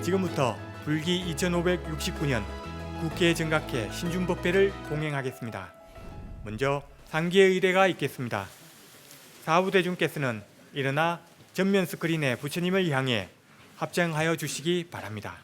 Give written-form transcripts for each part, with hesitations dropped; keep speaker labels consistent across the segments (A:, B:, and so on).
A: 지금부터 불기 2569년 국회 정각회 신준법회를 동행하겠습니다. 먼저 상기의 의례가 있겠습니다. 사부대중께서는 일어나 전면 스크린에 부처님을 향해 합장하여 주시기 바랍니다.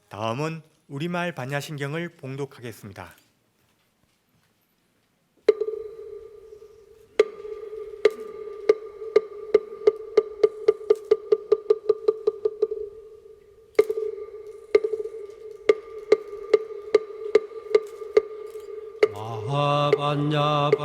A: 다음은 우리말 반야신경을 봉독하겠습니다.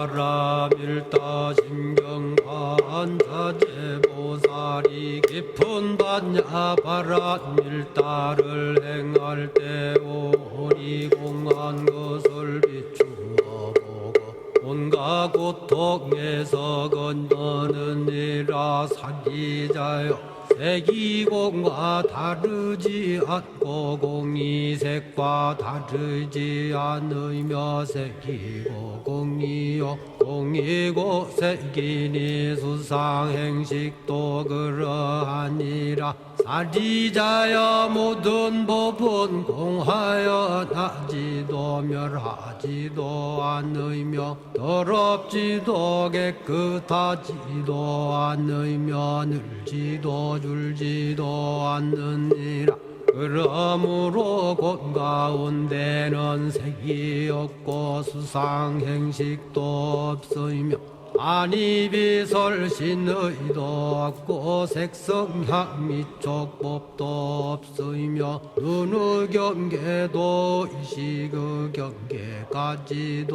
B: 반야바라밀다 신경반자제보살이 깊은 반야바라밀다를 행할 때 오니 공한 것을 비추어 보고 온갖 고통에서 건너느니라. 사기자여, 색이공과 다르지 않고 공이 색과 다르지 않으며 색이고 공이요 공이고 색이니 수상행식도 그러하니라. 사리자여, 모든 법은 공하여 나지도 멸하지도 않으며 더럽지도 깨끗하지도 않으며 늘지도 줄지도 않느니라. 그러므로 곧 가운데는 색이 없고 수상행식도 없으며 안이비설신의도 없고 색성향 미촉법도 없으며 눈의 경계도 의식의 경계까지도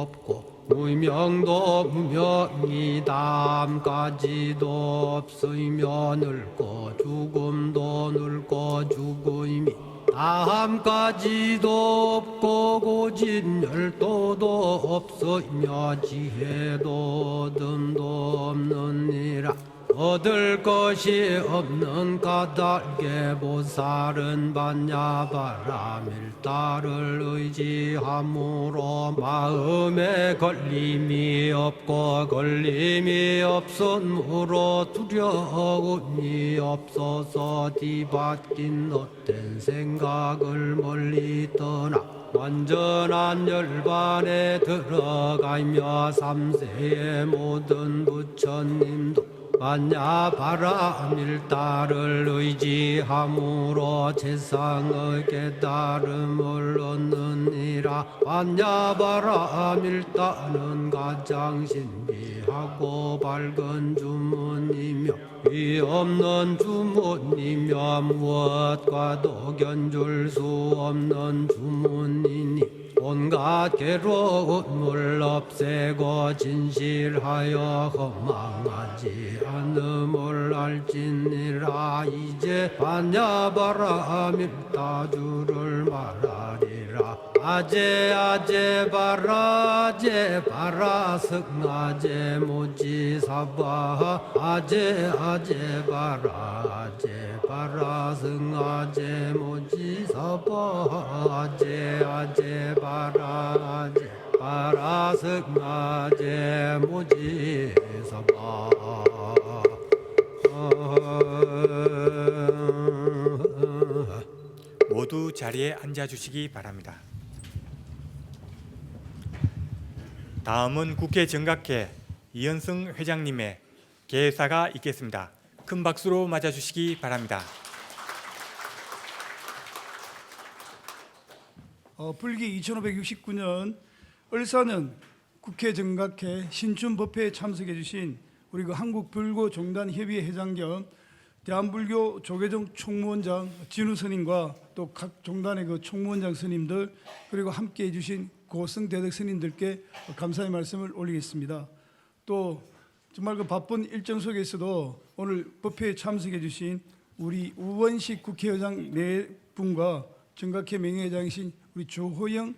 B: 없고 무명도 무명이담까지도 없으며 늙고 죽음도 늙고 죽음이 다함까지도 없고 고진열도도 없으며 지혜도 얻음도 없느니라. 얻을 것이 없는 까닭에 보살은 반야바라밀다를 의지함으로 마음에 걸림이 없고 걸림이 없으므로 두려움이 없어서 뒤바뀐 헛된 생각을 멀리 떠나 완전한 열반에 들어가며 삼세의 모든 부처님도 반야바라밀다를 의지함으로 세상의 깨달음을 얻느니라. 반야바라밀다는 가장 신비하고 밝은 주문이며 위 없는 주문이며 무엇과도 견줄 수 없는 주문이니 온갖 괴로움을 없애고 진실하여 허망하지 않음을 알지니라. 이제 반야바라밀다주를 말하리라. 아제 아제 바라 아제 바라 승아제 모지사바 아제 아제 바라 아제 바라 승아제 모지사바 아제 아제 바라 아제 바라 승아제 모지사바.
A: 모두 자리에 앉아주시기 바랍니다. 다음은 국회 정각회 이현승 회장님의 개사가 있겠습니다. 큰 박수로 맞아주시기 바랍니다.
C: 불기 2569년 을사년 국회 정각회 신춘법회에 참석해 주신 우리 한국불교종단협의회 회장 겸 대한불교 조계종 총무원장 진우 스님과 또 각 종단의 총무원장 스님들 그리고 함께해 주신 고성 대덕 스님들께 감사의 말씀을 올리겠습니다. 또 정말 바쁜 일정 속에서도 오늘 법회에 참석해 주신 우리 우원식 국회의장 네 분과 정각회 명예회장이신 우리 조호영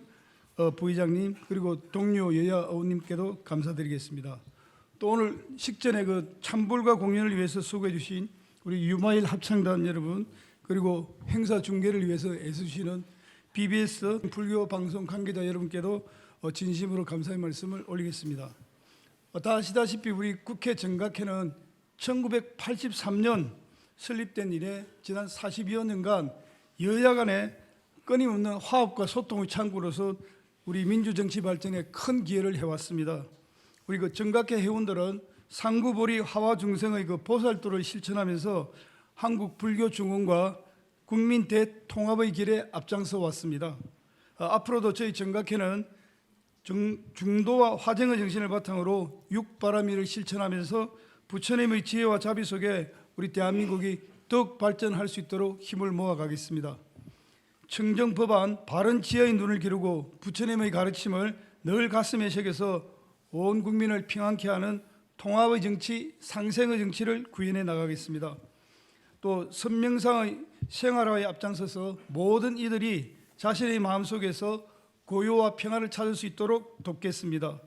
C: 부의장님 그리고 동료 여야 의원님께도 감사드리겠습니다. 또 오늘 식전에 찬불과 공연을 위해서 수고해 주신 우리 유마일 합창단 여러분 그리고 행사 중계를 위해서 애쓰시는 BBS 불교 방송 관계자 여러분께도 진심으로 감사의 말씀을 올리겠습니다. 다 아시다시피 우리 국회 정각회는 1983년 설립된 이래 지난 40여 년간 여야 간에 끊임없는 화합과 소통의 창구로서 우리 민주정치 발전에 큰 기여를 해왔습니다. 우리 정각회 회원들은 상구보리 화화중생의 보살도를 실천하면서 한국 불교중흥과 국민 대통합의 길에 앞장서 왔습니다. 앞으로도 저희 정각회는 중도와 화정의 정신을 바탕으로 육바라밀을 실천하면서 부처님의 지혜와 자비 속에 우리 대한민국이 더욱 발전할 수 있도록 힘을 모아가겠습니다. 청정법안 바른 지혜의 눈을 기르고 부처님의 가르침을 늘 가슴에 새겨서 온 국민을 평안케 하는 통합의 정치, 상생의 정치를 구현해 나가겠습니다. 또 선명상의 생활화에 앞장서서 모든 이들이 자신의 마음속에서 고요와 평안을 찾을 수 있도록 돕겠습니다.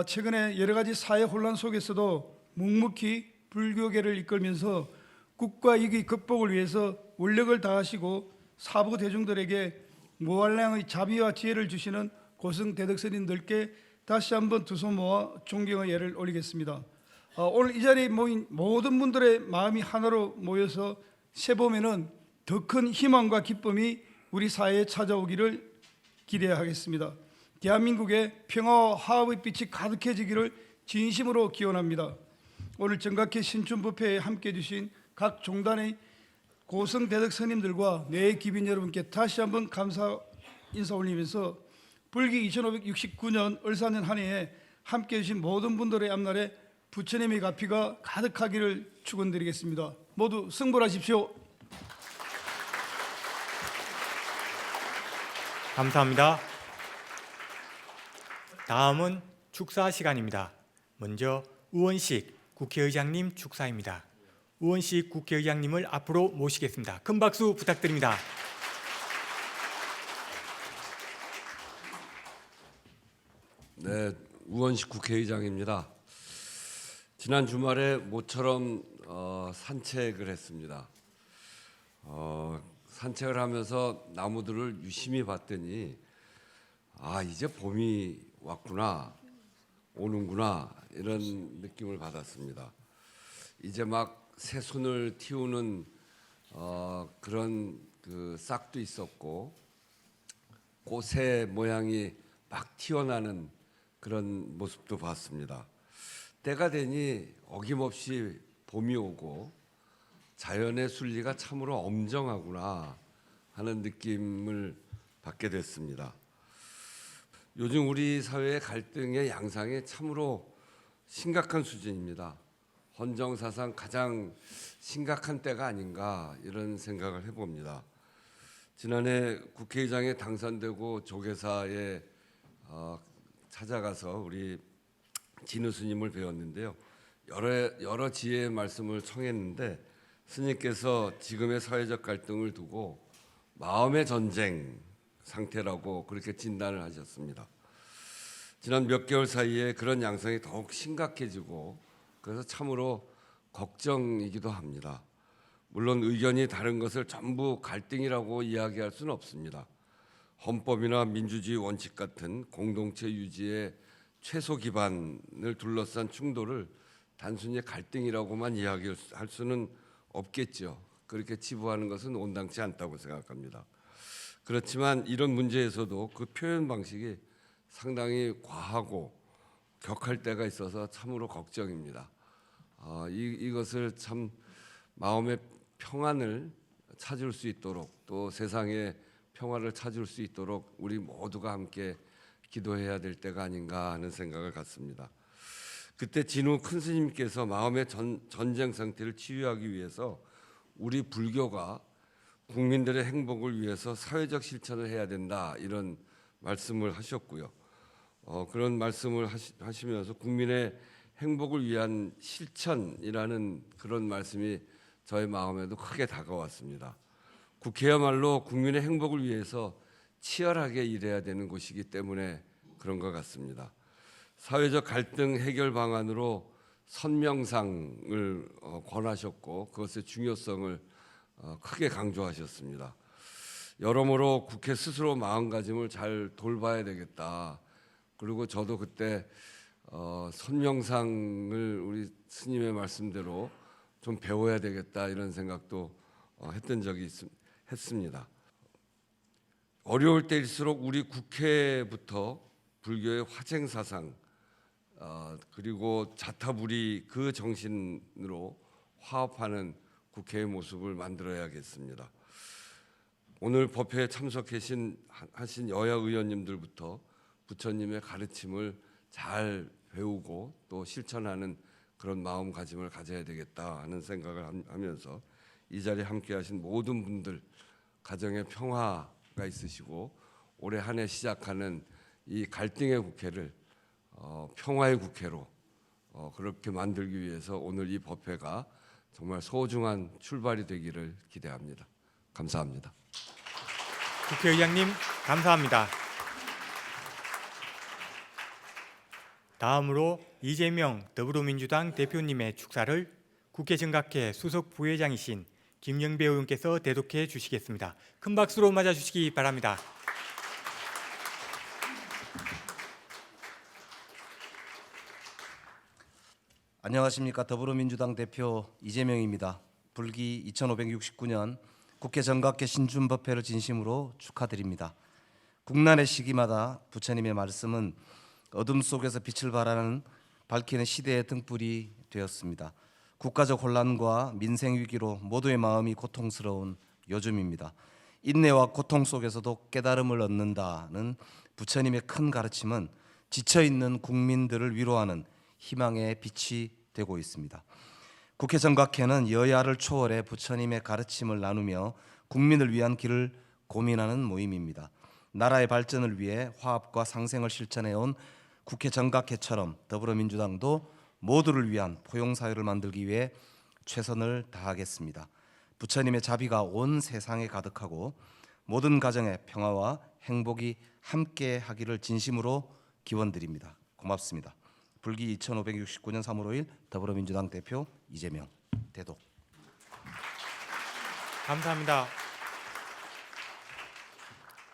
C: 최근에 여러 가지 사회 혼란 속에서도 묵묵히 불교계를 이끌면서 국가 위기 극복을 위해서 원력을 다하시고 사부 대중들에게 무한량의 자비와 지혜를 주시는 고성 대덕스님들께 다시 한번 두 손 모아 존경의 예를 올리겠습니다. 오늘 이 자리에 모인 모든 분들의 마음이 하나로 모여서 세보면은 더 큰 희망과 기쁨이 우리 사회에 찾아오기를 기대하겠습니다. 대한민국의 평화와 화합의 빛이 가득해지기를 진심으로 기원합니다. 오늘 정각회 신춘법회에 함께해 주신 각 종단의 고성 대덕 스님들과 내 기빈 여러분께 다시 한번 감사 인사 올리면서 불기 2569년 을사년 한 해에 함께해 주신 모든 분들의 앞날에 부처님의 가피가 가득하기를 축원드리겠습니다. 모두 승불하십시오.
A: 감사합니다. 다음은 축사 시간입니다. 먼저 우원식 국회의장님 축사입니다. 우원식 국회의장님을 앞으로 모시겠습니다. 큰 박수 부탁드립니다.
D: 네, 우원식 국회의장입니다. 지난 주말에 모처럼 산책을 했습니다. 산책을 하면서 나무들을 유심히 봤더니 이제 봄이 왔구나, 오는구나 이런 느낌을 받았습니다. 이제 막 새순을 틔우는 그런 싹도 있었고 꽃의 모양이 막 튀어나는 그런 모습도 봤습니다. 때가 되니 어김없이 봄이 오고 자연의 순리가 참으로 엄정하구나 하는 느낌을 받게 됐습니다. 요즘 우리 사회의 갈등의 양상이 참으로 심각한 수준입니다. 헌정사상 가장 심각한 때가 아닌가 이런 생각을 해봅니다. 지난해 국회의장에 당선되고 조계사에 찾아가서 우리 진우 스님을 배웠는데요. 여러 지혜의 말씀을 청했는데 스님께서 지금의 사회적 갈등을 두고 마음의 전쟁 상태라고 그렇게 진단을 하셨습니다. 지난 몇 개월 사이에 그런 양상이 더욱 심각해지고 그래서 참으로 걱정이기도 합니다. 물론 의견이 다른 것을 전부 갈등이라고 이야기할 수는 없습니다. 헌법이나 민주주의 원칙 같은 공동체 유지의 최소 기반을 둘러싼 충돌을 단순히 갈등이라고만 이야기할 수는 없겠죠. 그렇게 치부하는 것은 온당치 않다고 생각합니다. 그렇지만 이런 문제에서도 그 표현 방식이 상당히 과하고 격할 때가 있어서 참으로 걱정입니다. 이것을 참 마음의 평안을 찾을 수 있도록 또 세상의 평화를 찾을 수 있도록 우리 모두가 함께 기도해야 될 때가 아닌가 하는 생각을 갖습니다. 그때 진우 큰 스님께서 마음의 전쟁 상태를 치유하기 위해서 우리 불교가 국민들의 행복을 위해서 사회적 실천을 해야 된다 이런 말씀을 하셨고요. 그런 말씀을 하시면서 국민의 행복을 위한 실천이라는 그런 말씀이 저의 마음에도 크게 다가왔습니다. 국회야말로 국민의 행복을 위해서 치열하게 일해야 되는 곳이기 때문에 그런 것 같습니다. 사회적 갈등 해결 방안으로 선명상을 권하셨고 그것의 중요성을 크게 강조하셨습니다. 여러모로 국회 스스로 마음가짐을 잘 돌봐야 되겠다. 그리고 저도 그때 선명상을 우리 스님의 말씀대로 좀 배워야 되겠다 이런 생각도 했던 적이 했습니다. 어려울 때일수록 우리 국회부터 불교의 화쟁사상 그리고 자타불이 그 정신으로 화합하는 국회의 모습을 만들어야겠습니다. 오늘 법회에 참석하신 여야 의원님들부터 부처님의 가르침을 잘 배우고 또 실천하는 그런 마음가짐을 가져야 되겠다 하는 생각을 하면서 이 자리에 함께하신 모든 분들 가정의 평화가 있으시고 올해 한 해 시작하는 이 갈등의 국회를 평화의 국회로 그렇게 만들기 위해서 오늘 이 법회가 정말 소중한 출발이 되기를 기대합니다. 감사합니다.
A: 국회의장님 감사합니다. 다음으로 이재명 더불어민주당 대표님의 축사를 국회 정각회 수석 부회장이신 김영배 의원께서 대독해 주시겠습니다. 큰 박수로 맞아주시기 바랍니다.
E: 안녕하십니까. 더불어민주당 대표 이재명입니다. 불기 2569년 국회 정각회 신춘법회를 진심으로 축하드립니다. 국난의 시기마다 부처님의 말씀은 어둠 속에서 빛을 밝히는 시대의 등불이 되었습니다. 국가적 혼란과 민생 위기로 모두의 마음이 고통스러운 요즘입니다. 인내와 고통 속에서도 깨달음을 얻는다는 부처님의 큰 가르침은 지쳐있는 국민들을 위로하는 희망의 빛이 되고 있습니다. 국회 정각회는 여야를 초월해 부처님의 가르침을 나누며 국민을 위한 길을 고민하는 모임입니다. 나라의 발전을 위해 화합과 상생을 실천해온 국회 정각회처럼 더불어민주당도 모두를 위한 포용사회를 만들기 위해 최선을 다하겠습니다. 부처님의 자비가 온 세상에 가득하고 모든 가정의 평화와 행복이 함께하기를 진심으로 기원드립니다. 고맙습니다. 불기 2569년 3월 5일 더불어민주당 대표 이재명 대독.
A: 감사합니다.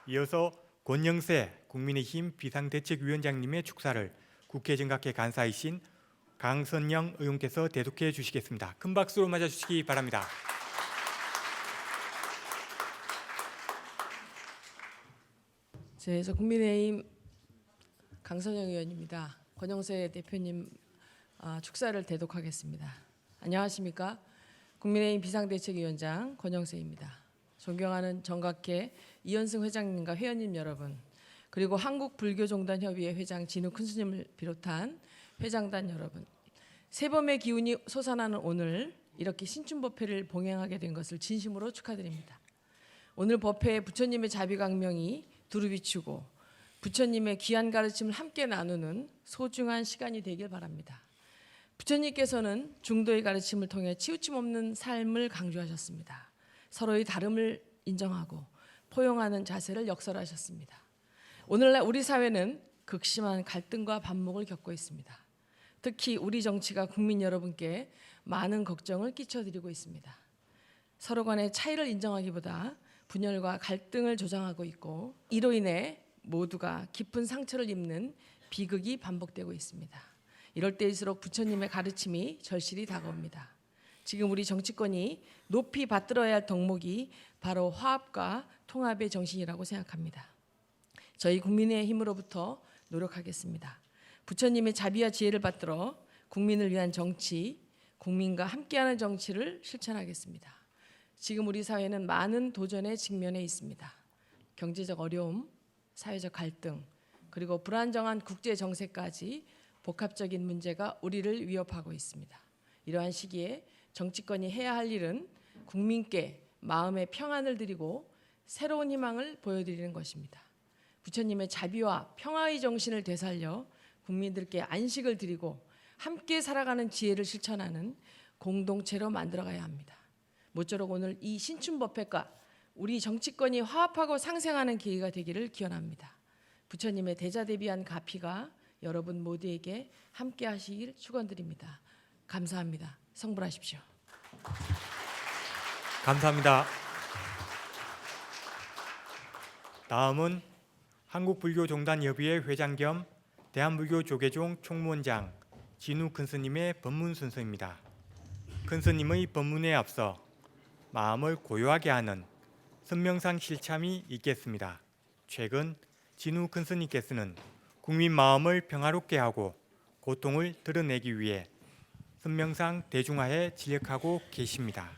A: 이어서 권영세 국민의힘 비상대책위원장님의 축사를 국회 정각회 간사이신 강선영 의원께서 대독해 주시겠습니다. 큰 박수로 맞아주시기 바랍니다.
F: 저 국민의힘 강선영 의원입니다. 권영세 대표님 축사를 대독하겠습니다. 안녕하십니까? 국민의힘 비상대책위원장 권영세입니다. 존경하는 정각회 이현승 회장님과 회원님 여러분, 그리고 한국불교종단협의회 회장 진우 큰스님을 비롯한 회장단 여러분, 새봄의 기운이 솟아나는 오늘 이렇게 신춘법회를 봉행하게 된 것을 진심으로 축하드립니다. 오늘 법회에 부처님의 자비광명이 두루비추고 부처님의 귀한 가르침을 함께 나누는 소중한 시간이 되길 바랍니다. 부처님께서는 중도의 가르침을 통해 치우침 없는 삶을 강조하셨습니다. 서로의 다름을 인정하고 포용하는 자세를 역설하셨습니다. 오늘날 우리 사회는 극심한 갈등과 반목을 겪고 있습니다. 특히 우리 정치가 국민 여러분께 많은 걱정을 끼쳐드리고 있습니다. 서로 간의 차이를 인정하기보다 분열과 갈등을 조장하고 있고 이로 인해 모두가 깊은 상처를 입는 비극이 반복되고 있습니다. 이럴 때일수록 부처님의 가르침이 절실히 다가옵니다. 지금 우리 정치권이 높이 받들어야 할 덕목이 바로 화합과 통합의 정신이라고 생각합니다. 저희 국민의힘으로부터 노력하겠습니다. 부처님의 자비와 지혜를 받들어 국민을 위한 정치, 국민과 함께하는 정치를 실천하겠습니다. 지금 우리 사회는 많은 도전에 직면해 있습니다. 경제적 어려움, 사회적 갈등, 그리고 불안정한 국제 정세까지 복합적인 문제가 우리를 위협하고 있습니다. 이러한 시기에 정치권이 해야 할 일은 국민께 마음의 평안을 드리고 새로운 희망을 보여드리는 것입니다. 부처님의 자비와 평화의 정신을 되살려 국민들께 안식을 드리고 함께 살아가는 지혜를 실천하는 공동체로 만들어가야 합니다. 모쪼록 오늘 이 신춘법회가 우리 정치권이 화합하고 상생하는 계기가 되기를 기원합니다. 부처님의 대자대비한 가피가 여러분 모두에게 함께 하시길 축원드립니다. 감사합니다. 성불하십시오.
A: 감사합니다. 다음은 한국불교종단협의회 회장 겸 대한불교조계종 총무원장 진우 큰스님의 법문 순서입니다. 큰스님의 법문에 앞서 마음을 고요하게 하는 선명상 실참이 있겠습니다. 최근 진우 큰스님께서는 국민 마음을 평화롭게 하고 고통을 드러내기 위해 선명상 대중화에 진력하고 계십니다.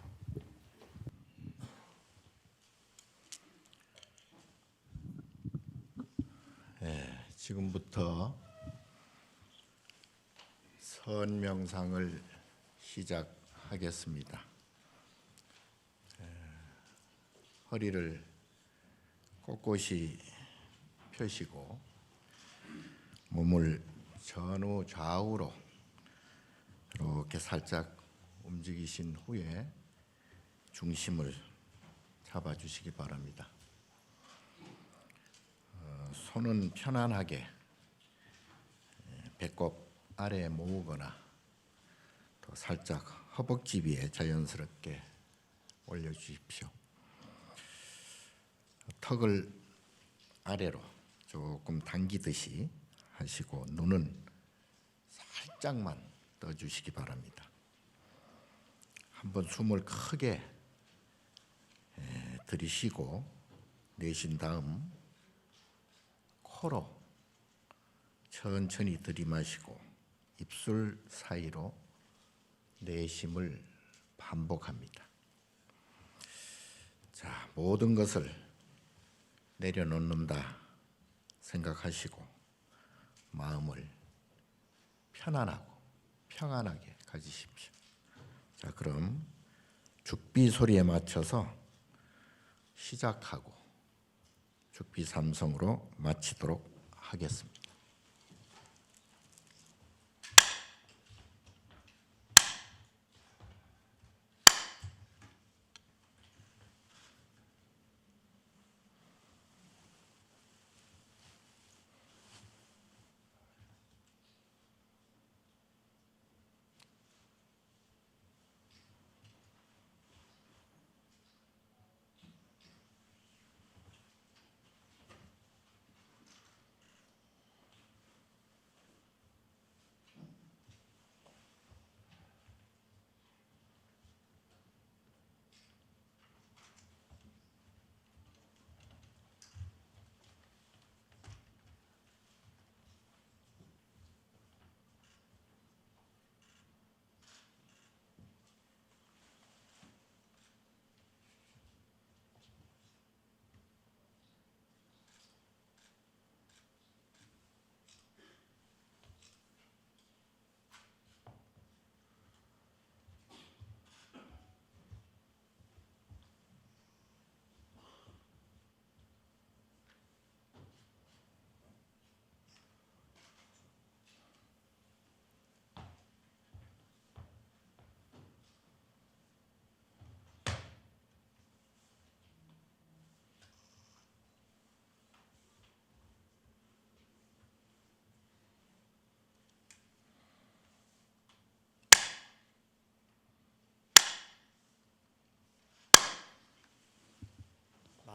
G: 지금부터 선명상을 시작하겠습니다. 허리를 꼿꼿이 펴시고 몸을 전후 좌우로 이렇게 살짝 움직이신 후에 중심을 잡아주시기 바랍니다. 손은 편안하게 배꼽 아래에 모으거나 또 살짝 허벅지 위에 자연스럽게 올려주십시오. 턱을 아래로 조금 당기듯이 하시고 눈은 살짝만 떠주시기 바랍니다. 한번 숨을 크게 들이쉬고 내쉰 다음 코로 천천히 들이마시고 입술 사이로 내쉼을 반복합니다. 자, 모든 것을 내려놓는다 생각하시고 마음을 편안하고 평안하게 가지십시오. 자, 그럼 죽비 소리에 맞춰서 시작하고 죽비 삼성으로 마치도록 하겠습니다.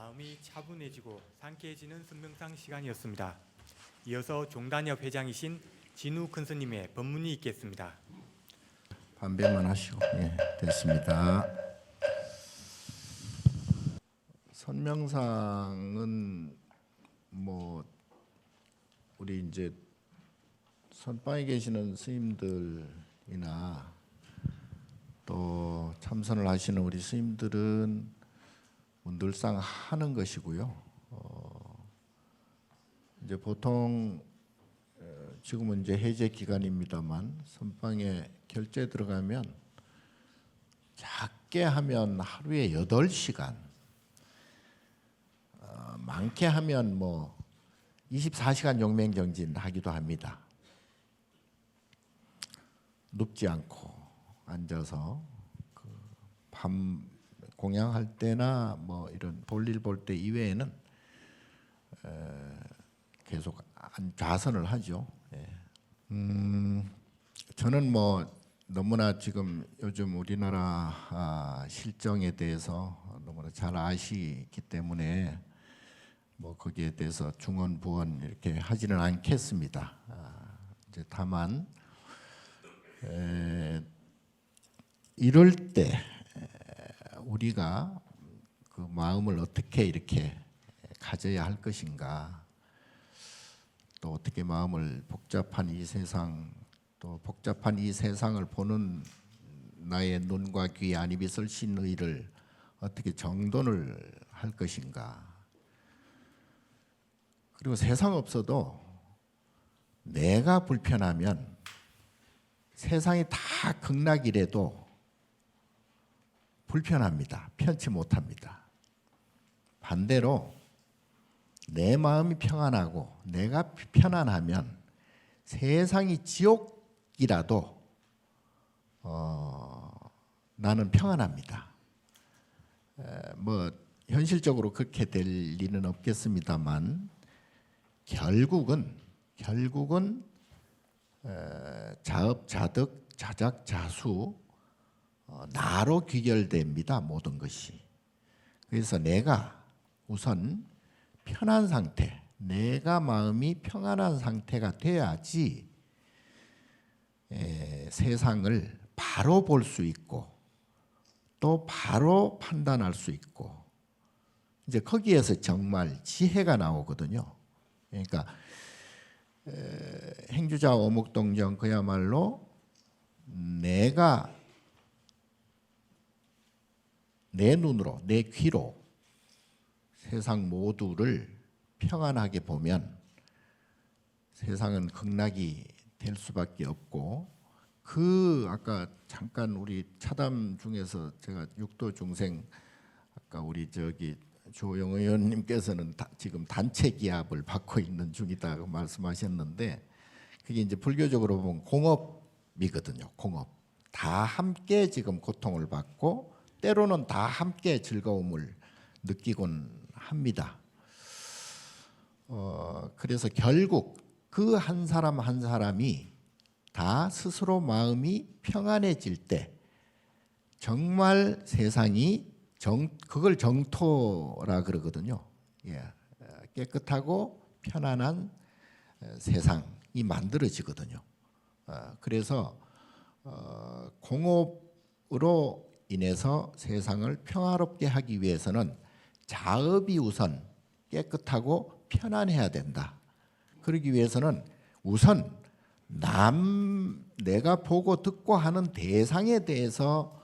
A: 마음이 차분해지고 상쾌해지는 선명상 시간이었습니다. 이어서 종단협 회장이신 진우 큰스님의 법문이 있겠습니다.
G: 반배만 하시고 됐습니다. 선명상은 뭐 우리 이제 선방에 계시는 스님들이나 또 참선을 하시는 우리 스님들은 뭐 늘상 하는 것이고요. 이제 보통 지금은 이제 해제 기간입니다만 선방에 결제 들어가면 작게 하면 하루에 8시간, 많게 하면 뭐 24시간 용맹정진 하기도 합니다. 눕지 않고 앉아서 밤 공양할 때나 뭐 이런 볼일 볼 때 이외에는 계속 좌선을 하죠. 예. 저는 뭐 너무나 지금 요즘 우리나라 실정에 대해서 너무나 잘 아시기 때문에 뭐 거기에 대해서 중언 부언 이렇게 하지는 않겠습니다. 이제 다만 이럴 때 우리가 그 마음을 어떻게 이렇게 가져야 할 것인가, 또 어떻게 마음을 복잡한 이 세상, 또 복잡한 이 세상을 보는 나의 눈과 귀 안입이 설신 의를 어떻게 정돈을 할 것인가. 그리고 세상 없어도 내가 불편하면 세상이 다 극락이래도 불편합니다. 편치 못합니다. 반대로 내 마음이 평안하고 내가 편안하면 세상이 지옥이라도 나는 평안합니다. 뭐 현실적으로 그렇게 될 리는 없겠습니다만 결국은 자업자득 자작자수 나로 귀결됩니다. 모든 것이. 그래서 내가 우선 편한 상태, 내가 마음이 평안한 상태가 돼야지 세상을 바로 볼 수 있고 또 바로 판단할 수 있고, 이제 거기에서 정말 지혜가 나오거든요. 그러니까 행주자 어묵동정 그야말로 내가 내 눈으로 내 귀로 세상 모두를 평안하게 보면 세상은 극락이 될 수밖에 없고, 그 아까 잠깐 우리 차담 중에서 제가 육도 중생 아까 우리 저기 조영 의원님께서는 지금 단체 기합을 받고 있는 중이다고 말씀하셨는데, 그게 이제 불교적으로 보면 공업이거든요. 공업. 다 함께 지금 고통을 받고 때로는 다 함께 즐거움을 느끼곤 합니다. 그래서 결국 그 한 사람 한 사람이 다 스스로 마음이 평안해질 때 정말 세상이 그걸 정토라 그러거든요. 예, 깨끗하고 편안한 세상이 만들어지거든요. 그래서 공업으로 인해서 세상을 평화롭게 하기 위해서는 자업이 우선 깨끗하고 편안해야 된다. 그러기 위해서는 우선 내가 보고 듣고 하는 대상에 대해서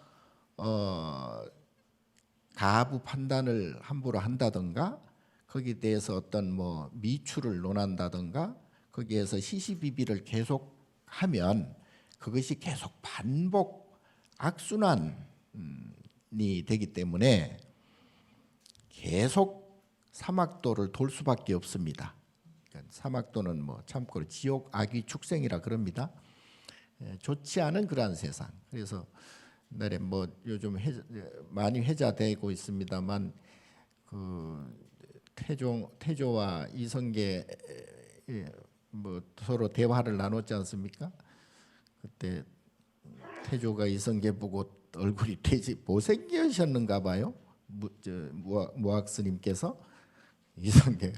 G: 가부 판단을 함부로 한다든가, 거기에 대해서 어떤 뭐 미추를 논한다든가, 거기에서 시시비비를 계속하면 그것이 계속 반복 악순환이 되기 때문에 계속 사막도를 돌 수밖에 없습니다. 그러니까 사막도는 뭐 참고로 지옥 악귀 축생이라 그럽니다. 좋지 않은 그러한 세상. 그래서 옛날에 뭐 요즘 많이 회자되고 있습니다만 그 태조와 이성계 뭐 서로 대화를 나눴지 않습니까? 그때 태조가 이성계 보고 얼굴이 돼지 못생기셨는가 봐요. 무학 스님께서 이성계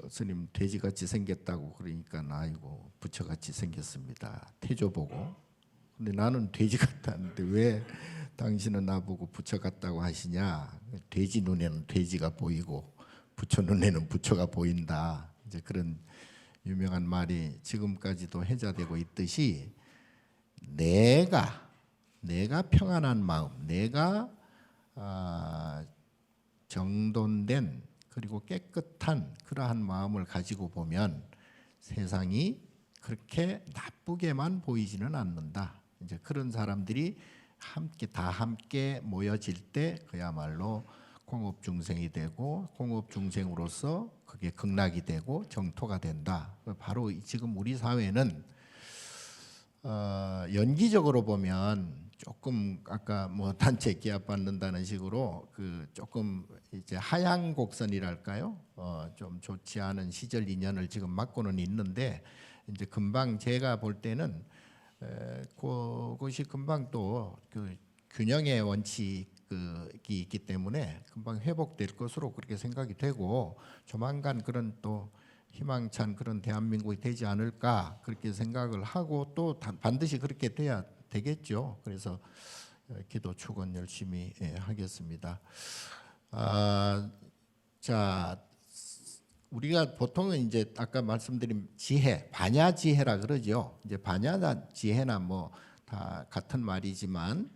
G: 스님 돼지같이 생겼다고 그러니까 아이고 부처같이 생겼습니다. 태조 보고. 근데 나는 돼지 같다는데 왜 당신은 나보고 부처 같다고 하시냐? 돼지 눈에는 돼지가 보이고 부처 눈에는 부처가 보인다. 이제 그런 유명한 말이 지금까지도 회자되고 있듯이 내가 내가 평안한 마음, 내가 정돈된 그리고 깨끗한 그러한 마음을 가지고 보면 세상이 그렇게 나쁘게만 보이지는 않는다. 이제 그런 사람들이 함께 모여질 때 그야말로 공업 중생이 되고 공업 중생으로서 그게 극락이 되고 정토가 된다. 바로 지금 우리 사회는 연기적으로 보면 조금 아까 뭐 단체 기합 받는다는 식으로 그 조금 이제 하향 곡선이랄까요? 좀 좋지 않은 시절 인연을 지금 맞고는 있는데 이제 금방 제가 볼 때는 그것이 금방 또 그 균형의 원칙이 있기 때문에 금방 회복될 것으로 그렇게 생각이 되고 조만간 그런 또 희망찬 그런 대한민국이 되지 않을까 그렇게 생각을 하고 또 반드시 그렇게 돼야 되겠죠. 그래서 기도 축원 열심히 하겠습니다. 자, 우리가 보통은 이제 아까 말씀드린 지혜, 반야지혜라 그러죠. 이제 반야지혜나 뭐 다 같은 말이지만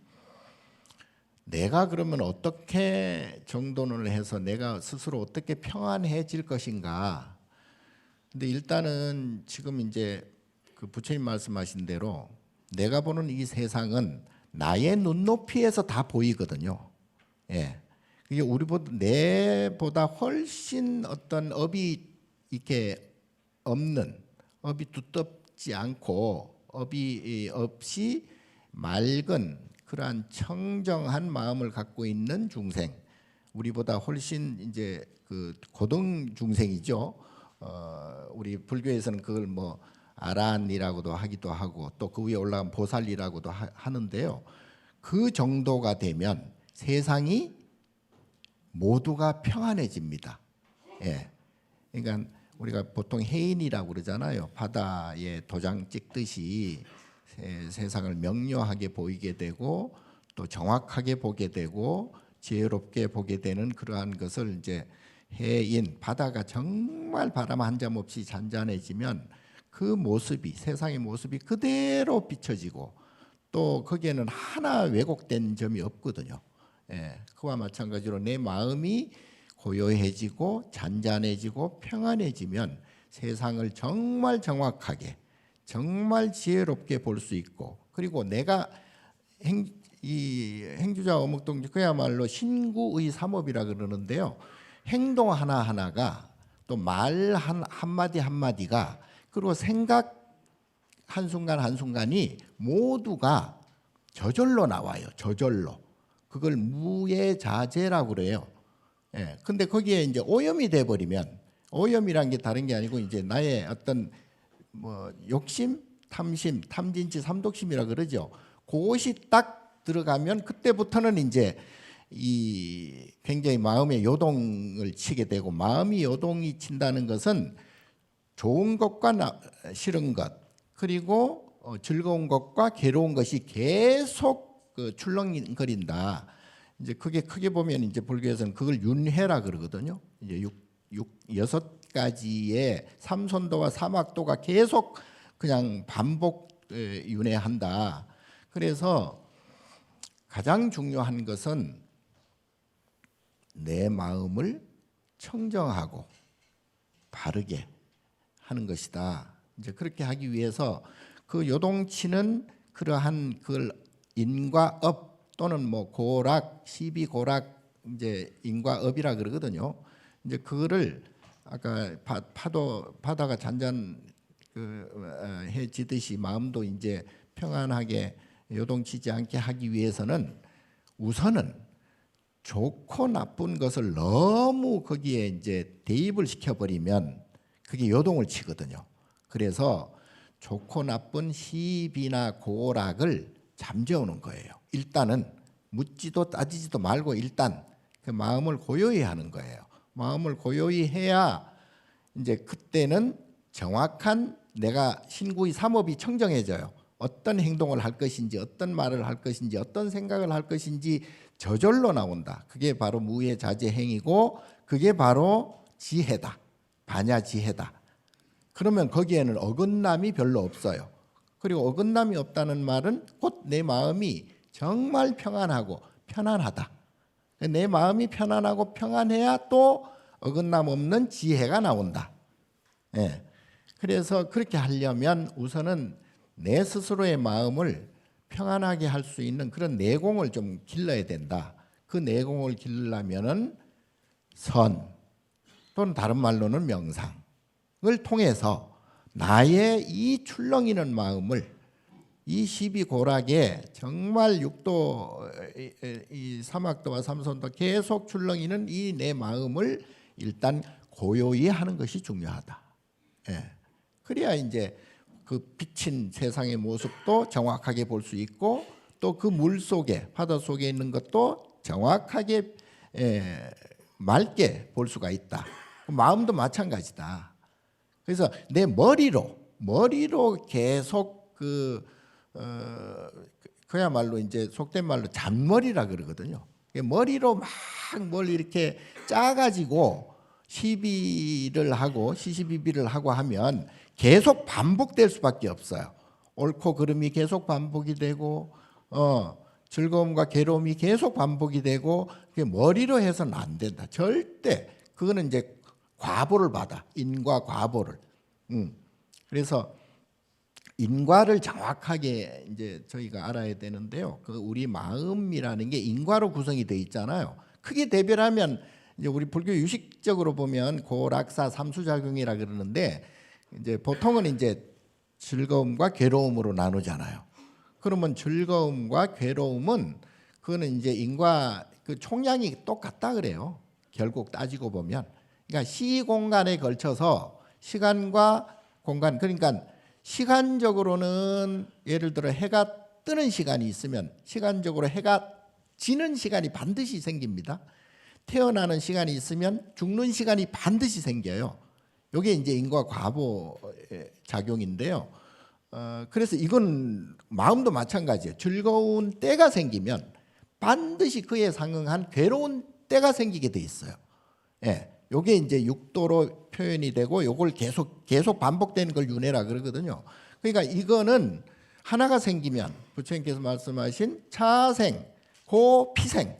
G: 내가 그러면 어떻게 정돈을 해서 내가 스스로 어떻게 평안해질 것인가. 근데 일단은 지금 이제 그 부처님 말씀하신 대로 내가 보는 이 세상은 나의 눈높이에서 다 보이거든요. 예. 이게 내보다 훨씬 어떤 업이 이렇게 없는, 업이 두텁지 않고 업이 없이 맑은 그러한 청정한 마음을 갖고 있는 중생, 우리보다 훨씬 이제 그 고등 중생이죠. 우리 불교에서는 그걸 뭐 아란이라고도 하기도 하고 또 그 위에 올라간 보살이라고도 하는데요. 그 정도가 되면 세상이 모두가 평안해집니다. 예. 그러니까 우리가 보통 해인이라고 그러잖아요. 바다에 도장 찍듯이 세상을 명료하게 보이게 되고 또 정확하게 보게 되고 지혜롭게 보게 되는 그러한 것을 이제 해인, 바다가 정말 바람 한 점 없이 잔잔해지면 그 모습이, 세상의 모습이 그대로 비춰지고 또 거기에는 하나 왜곡된 점이 없거든요. 예, 그와 마찬가지로 내 마음이 고요해지고 잔잔해지고 평안해지면 세상을 정말 정확하게, 정말 지혜롭게 볼 수 있고, 그리고 내가 이 행주자 어묵동지 그야말로 신구의 삼업이라 그러는데요. 행동 하나하나가 또 말 한마디 한마디가 그리고 생각 한순간 한순간이 모두가 저절로 나와요. 저절로. 그걸 무예자재라고 그래요. 예. 근데 거기에 이제 오염이 돼 버리면, 오염이란 게 다른 게 아니고 이제 나의 어떤 뭐 욕심, 탐심, 탐진치, 삼독심이라 그러죠. 그것이 딱 들어가면 그때부터는 이제 이 굉장히 마음의 요동을 치게 되고, 마음이 요동이 친다는 것은 좋은 것과 싫은 것, 그리고 즐거운 것과 괴로운 것이 계속 출렁거린다. 이제 그게 크게 보면 이제 불교에서는 그걸 윤회라 그러거든요. 이제 여섯 가지의 삼선도와 사막도가 계속 그냥 반복 윤회한다. 그래서 가장 중요한 것은 내 마음을 청정하고 바르게 하는 것이다. 이제 그렇게 하기 위해서 그 요동치는 그러한 그걸 인과 업 또는 뭐 고락, 시비고락 이제 인과업이라 그러거든요. 이제 그거를 아까 바다가 잔잔해지듯이 마음도 이제 평안하게 요동치지 않게 하기 위해서는 우선은 좋고 나쁜 것을 너무 거기에 이제 대입을 시켜버리면 그게 요동을 치거든요. 그래서 좋고 나쁜 시비나 고락을 잠재우는 거예요. 일단은 묻지도 따지지도 말고 일단 그 마음을 고요히 하는 거예요. 마음을 고요히 해야 이제 그때는 정확한 내가 신구의 삼업이 청정해져요. 어떤 행동을 할 것인지, 어떤 말을 할 것인지, 어떤 생각을 할 것인지 저절로 나온다. 그게 바로 무예자재 행위고 그게 바로 지혜다. 반야지혜다. 그러면 거기에는 어긋남이 별로 없어요. 그리고 어긋남이 없다는 말은 곧 내 마음이 정말 평안하고 편안하다. 내 마음이 편안하고 평안해야 또 어긋남 없는 지혜가 나온다. 예. 그래서 그렇게 하려면 우선은 내 스스로의 마음을 평안하게 할 수 있는 그런 내공을 좀 길러야 된다. 그 내공을 기르려면은 선 또는 다른 말로는 명상을 통해서 나의 이 출렁이는 마음을 이 12고락에 정말 육도 이 사막도와 삼선도 계속 출렁이는 이 내 마음을 일단 고요히 하는 것이 중요하다. 예. 그래야 이제 그 비친 세상의 모습도 정확하게 볼 수 있고 또 그 물 속에 바다 속에 있는 것도 정확하게 맑게 볼 수가 있다. 마음도 마찬가지다. 그래서 내 머리로 계속 그야말로 이제 속된 말로 잔머리라 그러거든요. 머리로 막 뭘 이렇게 짜가지고 시비를 하고 시시비비를 하고 하면 계속 반복될 수밖에 없어요. 옳고 그름이 계속 반복이 되고 즐거움과 괴로움이 계속 반복이 되고 그게 머리로 해서는 안 된다. 절대 그거는 이제 과보를 받아. 인과 과보를. 그래서 인과를 정확하게 이제 저희가 알아야 되는데요. 그 우리 마음이라는 게 인과로 구성이 돼 있잖아요. 크게 대별하면 이제 우리 불교 유식적으로 보면 고락사 삼수작용이라 그러는데 이제 보통은 이제 즐거움과 괴로움으로 나누잖아요. 그러면 즐거움과 괴로움은 그거는 이제 인과 그 총량이 똑같다 그래요. 결국 따지고 보면, 그러니까 시공간에 걸쳐서 시간과 공간, 그러니까 시간적으로는 예를 들어 해가 뜨는 시간이 있으면 시간적으로 해가 지는 시간이 반드시 생깁니다. 태어나는 시간이 있으면 죽는 시간이 반드시 생겨요. 이게 이제 인과 과보의 작용인데요. 그래서 이건 마음도 마찬가지예요. 즐거운 때가 생기면 반드시 그에 상응한 괴로운 때가 생기게 돼 있어요. 예, 요게 이제 육도로 표현이 되고 요걸 계속 반복되는 걸 윤회라 그러거든요. 그러니까 이거는 하나가 생기면 부처님께서 말씀하신 차생, 고피생,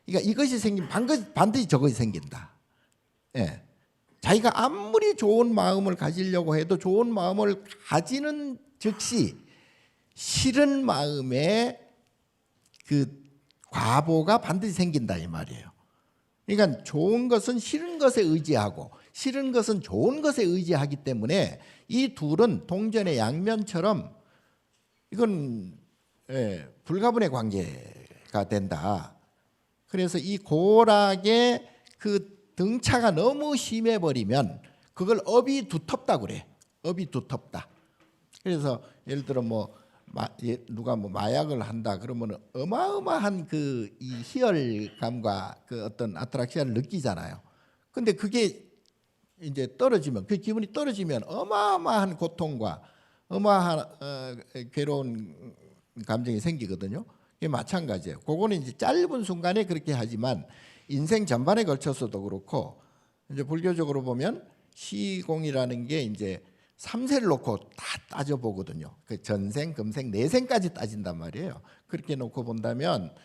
G: 그러니까 이것이 생기면 반드시 저것이 생긴다. 예. 자기가 아무리 좋은 마음을 가지려고 해도 좋은 마음을 가지는 즉시 싫은 마음에 그 과보가 반드시 생긴다 이 말이에요. 그러니까 좋은 것은 싫은 것에 의지하고 싫은 것은 좋은 것에 의지하기 때문에 이 둘은 동전의 양면처럼 이건 불가분의 관계가 된다. 그래서 이 고락의 그 등차가 너무 심해버리면 그걸 업이 두텁다 그래. 업이 두텁다. 그래서 예를 들어 누가 마약을 한다 그러면 어마어마한 그 이 희열감과 그 어떤 아트락션을 느끼잖아요. 근데 그게 이제 떨어지면 그 기분이 떨어지면 어마어마한 고통과 어마어마한 괴로운 감정이 생기거든요. 그게 마찬가지예요. 그거는 이제 짧은 순간에 그렇게 하지만 인생 전반에 걸쳐서도 그렇고 이제 불교적으로 보면 시공이라는 게 이제 3세를 놓고 다 따져보거든요. 그 전생, 금생, 내생까지 따진단 말이에요. 그렇게 놓고 본다면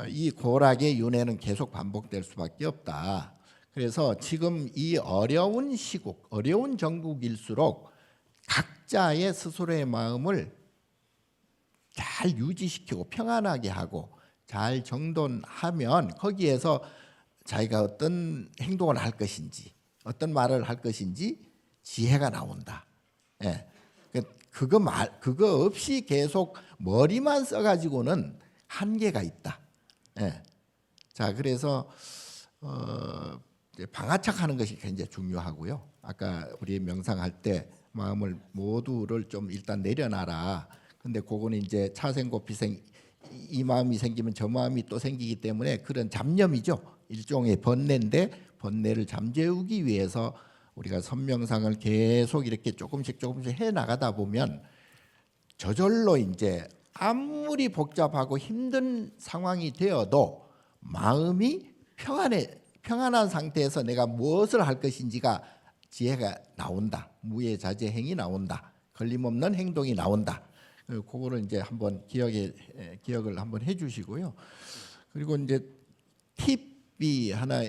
G: 이 고락의 윤회는 계속 반복될 수밖에 없다. 그래서 지금 이 어려운 시국, 어려운 정국일수록 각자의 스스로의 마음을 잘 유지시키고 평안하게 하고 잘 정돈하면 거기에서 자기가 어떤 행동을 할 것인지 어떤 말을 할 것인지 지혜가 나온다. 예. 그거 없이 계속 머리만 써가지고는 한계가 있다. 예. 자, 그래서 방아착하는 것이 굉장히 중요하고요. 아까 우리 명상할 때 마음을 모두를 좀 일단 내려놔라. 근데 그거는 이제 차생고피생 이 마음이 생기면 저 마음이 또 생기기 때문에 그런 잡념이죠. 일종의 번뇌인데 번뇌를 잠재우기 위해서 우리가 선명상을 계속 이렇게 조금씩 해 나가다 보면 저절로 이제 아무리 복잡하고 힘든 상황이 되어도 마음이 평안한 상태에서 내가 무엇을 할 것인지가 지혜가 나온다. 무예자재행이 나온다. 걸림없는 행동이 나온다. 그거를 이제 한번 기억을 한번 해주시고요. 그리고 이제 팁이 하나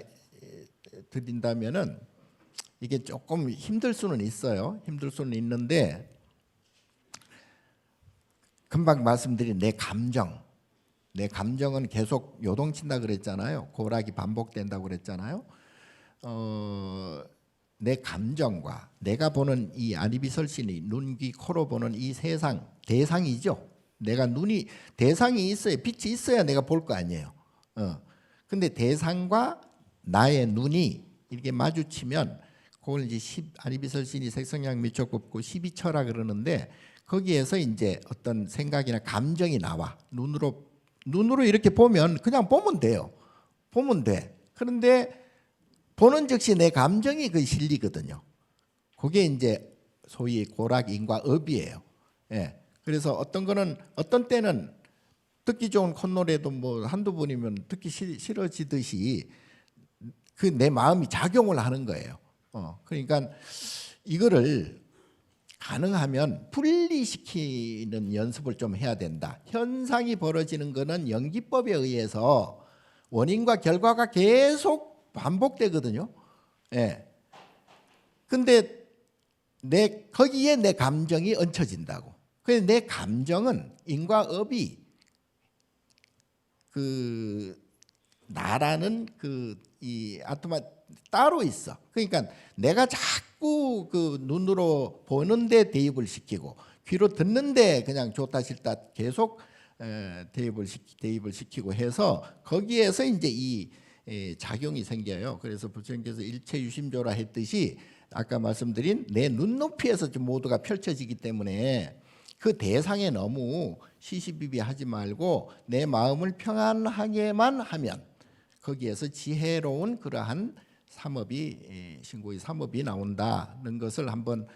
G: 드린다면은 이게 조금 힘들 수는 있어요. 힘들 수는 있는데 금방 말씀드린 내 감정은 계속 요동친다 그랬잖아요. 고락이 반복된다고 그랬잖아요. 내 감정과 내가 보는 이 아니비설신이 눈, 귀, 코로 보는 이 세상, 대상이죠. 내가 눈이 대상이 있어야, 빛이 있어야 내가 볼 거 아니에요. 근데 대상과 나의 눈이 이렇게 마주치면 그걸 이제 아니비설신이 색성양 미촉법고 12처라 그러는데 거기에서 이제 어떤 생각이나 감정이 나와. 눈으로 이렇게 보면 그냥 보면 돼요. 보면 돼. 그런데 보는 즉시 내 감정이 그 실리거든요. 그게 이제 소위 고락, 인과, 업이에요. 예. 그래서 어떤 거는 어떤 때는 듣기 좋은 콧노래도 뭐 한두 번이면 듣기 싫어지듯이 그 내 마음이 작용을 하는 거예요. 그러니까 이거를 가능하면 분리시키는 연습을 좀 해야 된다. 현상이 벌어지는 거는 연기법에 의해서 원인과 결과가 계속 반복되거든요. 예. 근데 거기에 내 감정이 얹혀진다고. 그래서 내 감정은 인과 업이 그 나라는 이 아토마 따로 있어. 그러니까 내가 자꾸 그 눈으로 보는데 대입을 시키고 귀로 듣는데 그냥 좋다 싫다 계속 대입을 시키고 해서 거기에서 이제 이 작용이 생겨요. 그래서 부처님께서 일체유심조라 했듯이 아까 말씀드린 내 눈높이에서 좀 모두가 펼쳐지기 때문에 그 대상에 너무 시시비비하지 말고 내 마음을 평안하게만 하면 거기에서 지혜로운 그러한 삼업이 신고의 삼업이 나온다는 것을 한번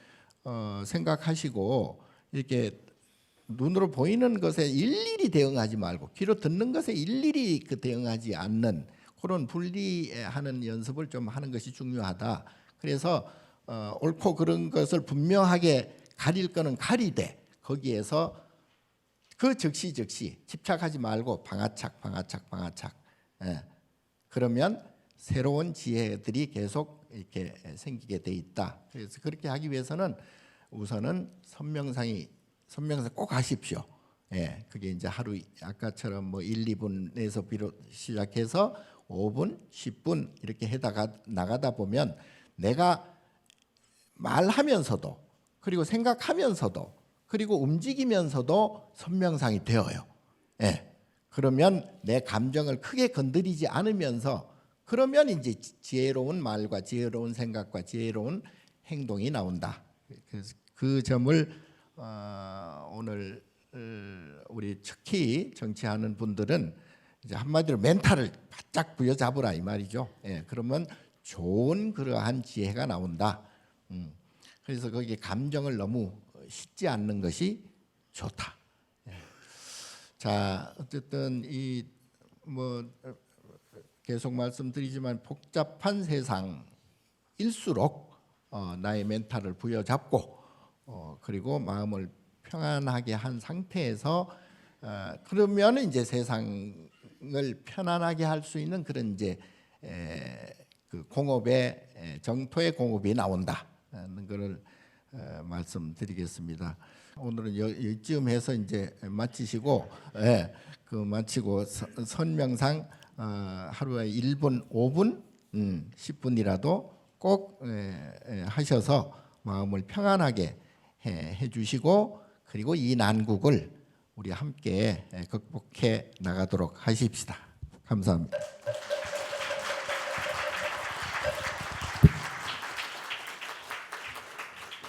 G: 생각하시고 이렇게 눈으로 보이는 것에 일일이 대응하지 말고 귀로 듣는 것에 일일이 대응하지 않는 그런 분리하는 연습을 좀 하는 것이 중요하다. 그래서 옳고 그런 것을 분명하게 가릴 거는 가리되 거기에서 그 즉시 집착하지 말고 방아착. 예. 그러면 새로운 지혜들이 계속 이렇게 생기게 돼 있다. 그래서 그렇게 하기 위해서는 우선은 선명상 꼭 하십시오. 예, 그게 이제 하루 아까처럼 뭐 1, 2분에서 시작해서 5분, 10분 이렇게 나가다 보면 내가 말하면서도 그리고 생각하면서도 그리고 움직이면서도 선명상이 되어요. 예. 그러면 내 감정을 크게 건드리지 않으면서 그러면 이제 지혜로운 말과 지혜로운 생각과 지혜로운 행동이 나온다. 그래서 그 점을 오늘 우리 특히 정치하는 분들은 이제 한마디로 멘탈을 바짝 부여잡으라 이 말이죠. 예, 그러면 좋은 그러한 지혜가 나온다. 그래서 거기에 감정을 너무 싣지 않는 것이 좋다. 자, 어쨌든 이 뭐 계속 말씀드리지만 복잡한 세상일수록 나의 멘탈을 부여잡고 그리고 마음을 평안하게 한 상태에서 그러면 이제 세상을 편안하게 할 수 있는 그런 이제 그 공업의 정토의 공업이 나온다는 것을 말씀드리겠습니다. 오늘은 이쯤 해서 이제 마치시고, 마치고 선명상 하루에 1분, 5분, 10분이라도 꼭 하셔서 마음을 평안하게 해주시고 그리고 이 난국을 우리 함께 극복해 나가도록 하십시다. 감사합니다.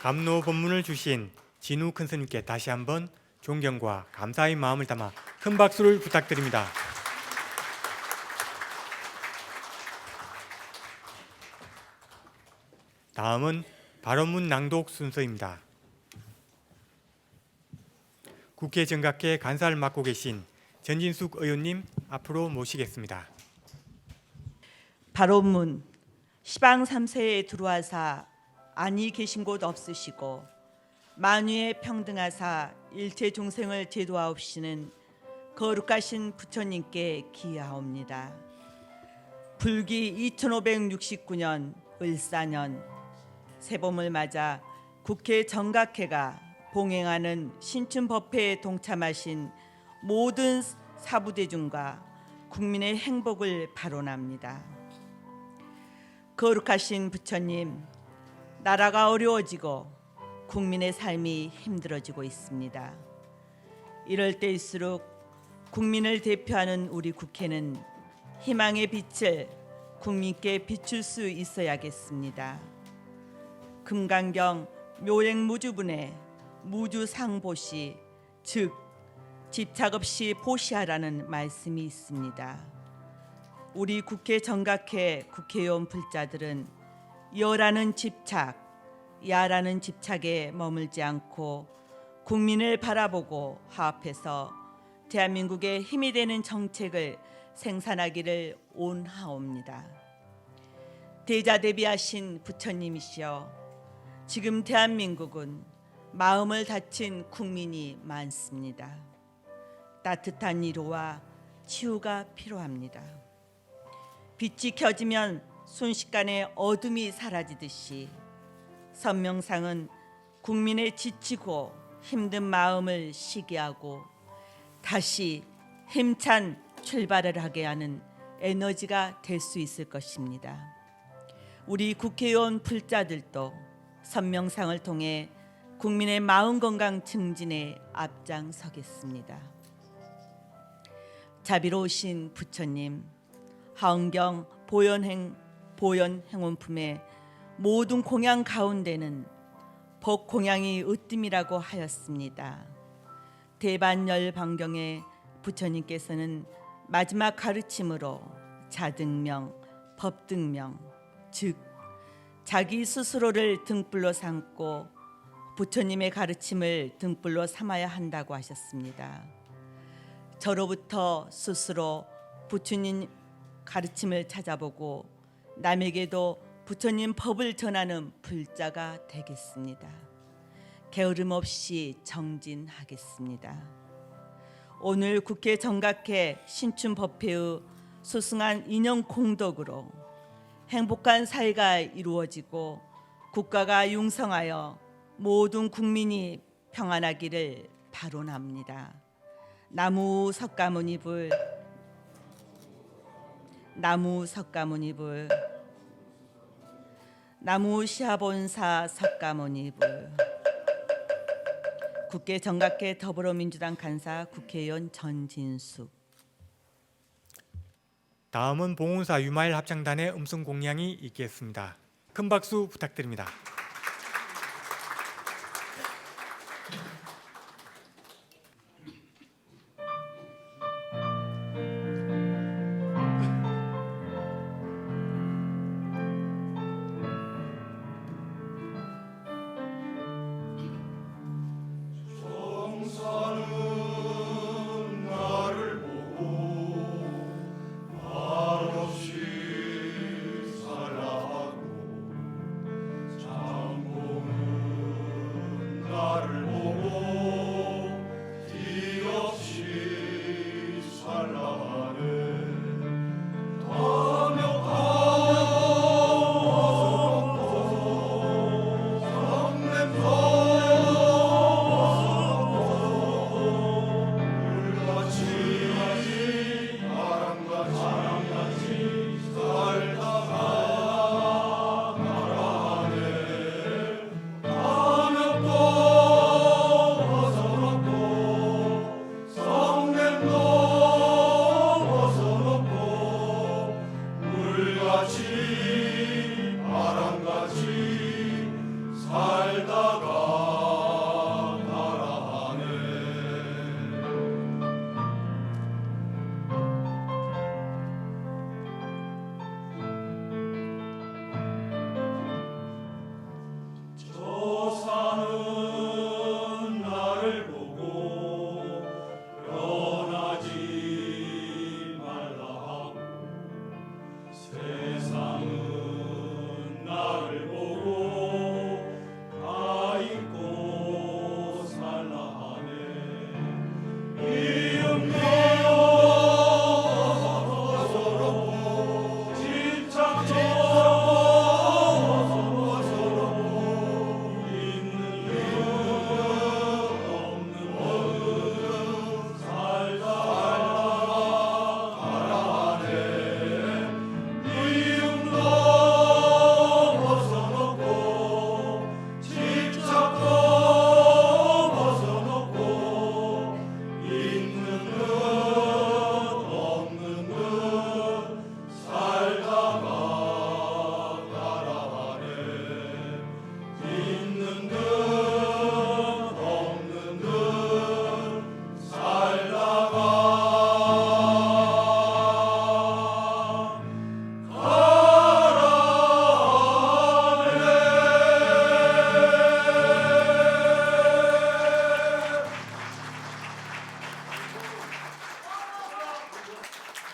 A: 감로 법문을 주신 진우 큰 스님께 다시 한번 존경과 감사의 마음을 담아 큰 박수를 부탁드립니다. 다음은 발언문 낭독 순서입니다. 국회 정각회 간사를 맡고 계신 전진숙 의원님 앞으로 모시겠습니다.
H: 발언문 시방 3세에 들어와사 안이 계신 곳 없으시고 만유에 평등하사 일체 중생을 제도하옵시는 거룩하신 부처님께 기하옵니다. 불기 2569년 을사년 새봄을 맞아 국회 정각회가 봉행하는 신춘법회에 동참하신 모든 사부대중과 국민의 행복을 발언합니다. 거룩하신 부처님, 나라가 어려워지고 국민의 삶이 힘들어지고 있습니다. 이럴 때일수록 국민을 대표하는 우리 국회는 희망의 빛을 국민께 비출 수 있어야겠습니다. 금강경 묘행무주분의 무주상보시, 즉 집착 없이 보시하라는 말씀이 있습니다. 우리 국회 정각회 국회의원 불자들은 여라는 집착, 야라는 집착에 머물지 않고 국민을 바라보고 화합해서 대한민국의 힘이 되는 정책을 생산하기를 원하옵니다. 대자대비하신 부처님이시여, 지금 대한민국은 마음을 다친 국민이 많습니다. 따뜻한 위로와 치유가 필요합니다. 빛이 켜지면 순식간에 어둠이 사라지듯이 선명상은 국민의 지치고 힘든 마음을 쉬게 하고 다시 힘찬 출발을 하게 하는 에너지가 될 수 있을 것입니다. 우리 국회의원 불자들도 선명상을 통해 국민의 마음 건강 증진에 앞장서겠습니다. 자비로우신 부처님, 하은경 보현행원품의 모든 공양 가운데는 법공양이 으뜸이라고 하였습니다. 대반열반경에 부처님께서는 마지막 가르침으로 자등명, 법등명, 즉 자기 스스로를 등불로 삼고 부처님의 가르침을 등불로 삼아야 한다고 하셨습니다. 저로부터 스스로 부처님 가르침을 찾아보고 남에게도 부처님 법을 전하는 불자가 되겠습니다. 게으름 없이 정진하겠습니다. 오늘 국회 정각회 신춘법회의 소승한 인연 공덕으로 행복한 사회가 이루어지고 국가가 융성하여 모든 국민이 평안하기를 발언합니다. 나무 석가모니불, 나무 석가모니불, 나무 시아본사 석가모니불. 국회 정각회 더불어민주당 간사 국회의원 전진숙.
A: 다음은 봉온사 유마일 합창단의 음성 공양이 있겠습니다. 큰 박수 부탁드립니다.
I: 말없이 살아가고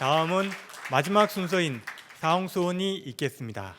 A: 다음은 마지막 순서인 사홍수원이 있겠습니다.